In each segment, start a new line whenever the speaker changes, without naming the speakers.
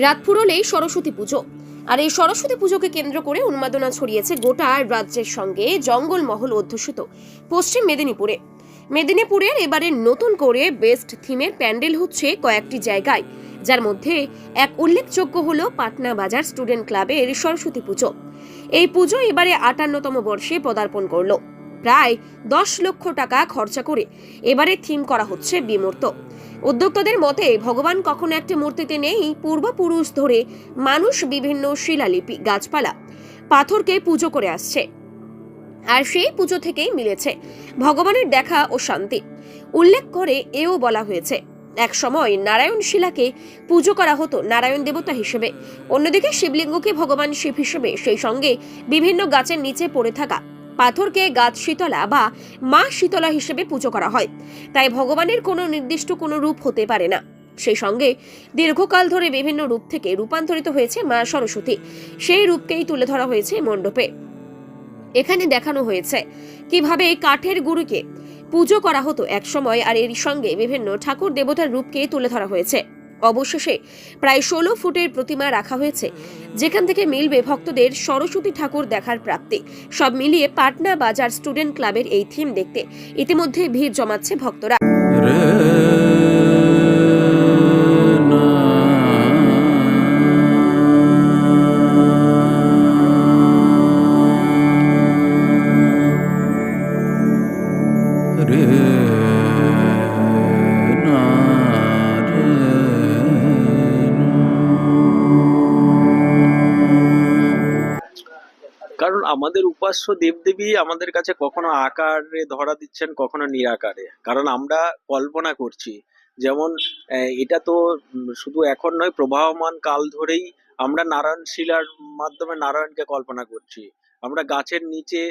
রাত ফুরলেই সরস্বতী পুজো। আর এই সরস্বতী পুজোকে কেন্দ্র করে উন্মাদনা ছড়িয়েছে গোটা রাজ্যের সঙ্গে জঙ্গলমহল অধ্যুষিত পশ্চিম মেদিনীপুরের এবারে নতুন করে বেস্ট থিমের প্যান্ডেল হচ্ছে কয়েকটি জায়গায়, যার মধ্যে এক উল্লেখযোগ্য হলো পাটনা বাজার স্টুডেন্ট ক্লাবের সরস্বতী পুজো। এই পুজো এবারে 58তম বর্ষে পদার্পণ করলো। প্রায় 10 লক্ষ টাকা খরচা করে এবারে থিম করা হচ্ছে বিমূর্ত। উদ্যোক্তাদের মতে ভগবান কখনো একটি মূর্তিতে নেই, পূর্বপুরুষ ধরে মানুষ বিভিন্ন শিলালিপি, গাছপালা, পাথরকে পুজো করে আসছে, আর সেই পুজো থেকেই মিলেছে ভগবানের দেখা ও শান্তি। উল্লেখ করে এও বলা হয়েছে এক সময় নারায়ণ শিলাকে পুজো করা হতো নারায়ণ দেবতা হিসেবে, অন্যদিকে শিবলিঙ্গকে ভগবান শিব হিসেবে, সেই সঙ্গে বিভিন্ন গাছের নিচে পড়ে থাকা পাথরকে গাছ শীতলা বা মা শীতলা হিসেবে পুজো করা হয়। তাই ভগবানের কোনো নির্দিষ্ট কোনো রূপ হতে পারে না। সেই সঙ্গে দীর্ঘকাল ধরে বিভিন্ন রূপ থেকে রূপান্তরিত হয়েছে মা সরস্বতী, সেই রূপকেই তুলে ধরা হয়েছে মণ্ডপে। এখানে দেখানো হয়েছে কিভাবে কাঠের গুরুকে পুজো করা হতো এক সময়, আর এর সঙ্গে বিভিন্ন ঠাকুর দেবতার রূপকে তুলে ধরা হয়েছে। অবশেষে প্রায় 16 ফুটের প্রতিমা রাখা হয়েছে, যেখান থেকে মিলবে ভক্তদের সরস্বতী ঠাকুর দেখার প্রাপ্তি। সব মিলিয়ে পাটনা বাজার স্টুডেন্ট ক্লাবের এই থিম দেখতে ইতিমধ্যে ভিড় জমাচ্ছে ভক্তরা।
কারণ আমাদের উপাস্য দেবদেবী আমাদের কাছে কখনো আকারে ধরা দিচ্ছেন, কখনো নিরাকারে। কারণ আমরা কল্পনা করছি, যেমন এটা তো শুধু এখন নয়, প্রবাহমান কাল ধরেই আমরা নারায়ণ শিলার মাধ্যমে নারায়ণকে কল্পনা করছি। আমরা গাছের নিচে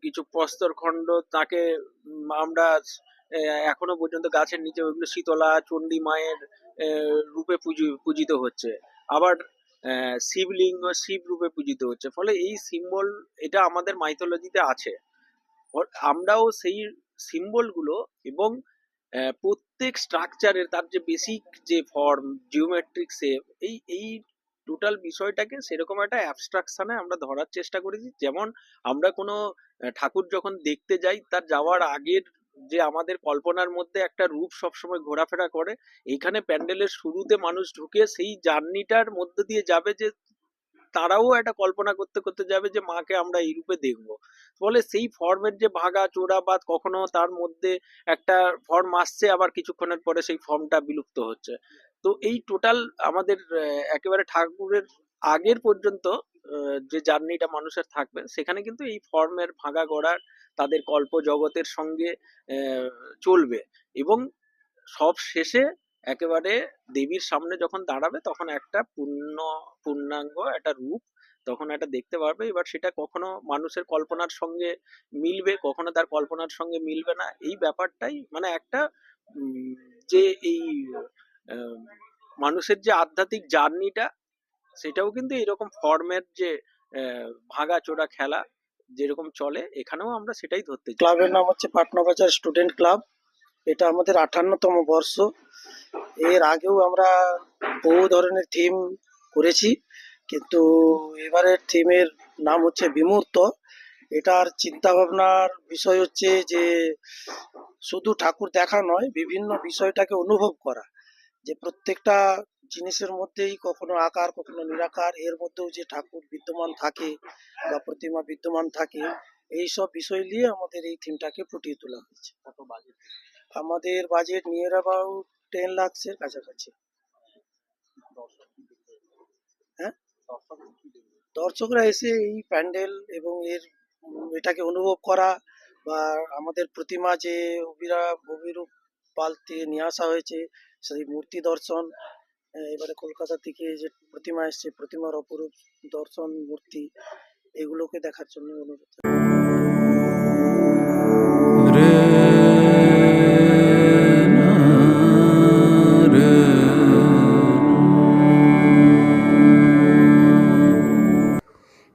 কিছু প্রস্তরখণ্ড, তাকে আমরা এখনো পর্যন্ত গাছের নিচে ওইগুলো শীতলা চণ্ডী মায়ের রূপে পূজিত হচ্ছে। আবার শিবলিঙ্গ শিব রূপে পূজিত হচ্ছে। ফলে এই সিম্বল, এটা আমাদের মাইথোলজিতে আছে। আমরাও সেই সিম্বল গুলো এবং প্রত্যেক স্ট্রাকচারের তার যে বেসিক যে ফর্ম, জিওমেট্রিক শেপ, এই টোটাল বিষয়টাকে সেরকম একটা অ্যাবস্ট্রাকশনে আমরা ধরার চেষ্টা করেছি। যেমন আমরা কোনো ঠাকুর যখন দেখতে যাই, তার যাওয়ার আগের যে আমাদের কল্পনার মধ্যে একটা রূপ সবসময় ঘোরাফেরা করে, এইখানে প্যান্ডেলের শুরুতে মানুষ ঢুকে সেই জার্নিটার মধ্যে দিয়ে যাবে, যে তারাও একটা কল্পনা করতে করতে যাবে যে মাকে আমরা এই রূপে দেখবো। ফলে সেই ফর্মের যে ভাগা চোরা, বা কখনো তার মধ্যে একটা ফর্ম আসছে, আবার কিছুক্ষণের পরে সেই ফর্মটা বিলুপ্ত হচ্ছে। তো এই টোটাল আমাদের একেবারে ঠাকুরের আগের পর্যন্ত যে জার্নিটা মানুষের থাকবে, সেখানে কিন্তু এই ফর্মের ভাগা গড়ার, তাদের কল্প জগতের সঙ্গে চলবে। এবং সব শেষে একেবারে দেবীর সামনে যখন দাঁড়াবে, তখন একটা পূর্ণাঙ্গ একটা রূপ তখন একটা দেখতে পারবে। এবার সেটা কখনো মানুষের কল্পনার সঙ্গে মিলবে, কখনো তার কল্পনার সঙ্গে মিলবে না। এই ব্যাপারটাই মানে একটা যে এই আহ, মানুষের যে আধ্যাত্মিক জার্নিটা, সেটাও কিন্তু এরকম ফর্মের যে ভাঙাচোরা খেলা যেরকম চলে, এখানেও আমরা সেটাই ধরতে চাই।
ক্লাবের নাম হচ্ছে পাটনা বাজার স্টুডেন্ট ক্লাব। এটা আমাদের 58তম বর্ষ। এর আগেও আমরা বহু ধরনের থিম করেছি, কিন্তু এবারের থিমের নাম হচ্ছে বিমূর্ত। এটার চিন্তা ভাবনার বিষয় হচ্ছে যে শুধু ঠাকুর দেখা নয়, বিভিন্ন বিষয়টাকে অনুভব করা, যে প্রত্যেকটা জিনিসের মধ্যেই কখনো আকার, কখনো নিরাকার, এর মধ্যেও যে ঠাকুর বিদ্যমান থাকে বা প্রতিমা বিদ্যমান থাকে, এই সব বিষয় নিয়ে আমাদের এই থিমটাকে ফুটিয়ে তোলা হয়েছে। আমাদের বাজেট নিয়ার অ্যাবাউট 10 লাখসের কাছাকাছি। হ্যাঁ, দর্শকরা এসে এই প্যান্ডেল এবং এটাকে অনুভব করা, বা আমাদের প্রতিমা যে অভিরূপ পাল থেকে নিয়ে আসা হয়েছে, সেই মূর্তি দর্শন, এবারে কলকাতা থেকে যে প্রতিমা এসছে, প্রতিমার অপরূপ দর্শন, মূর্তি, এগুলোকে দেখার জন্য অনুরোধ।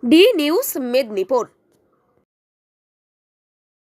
D news Medinipur.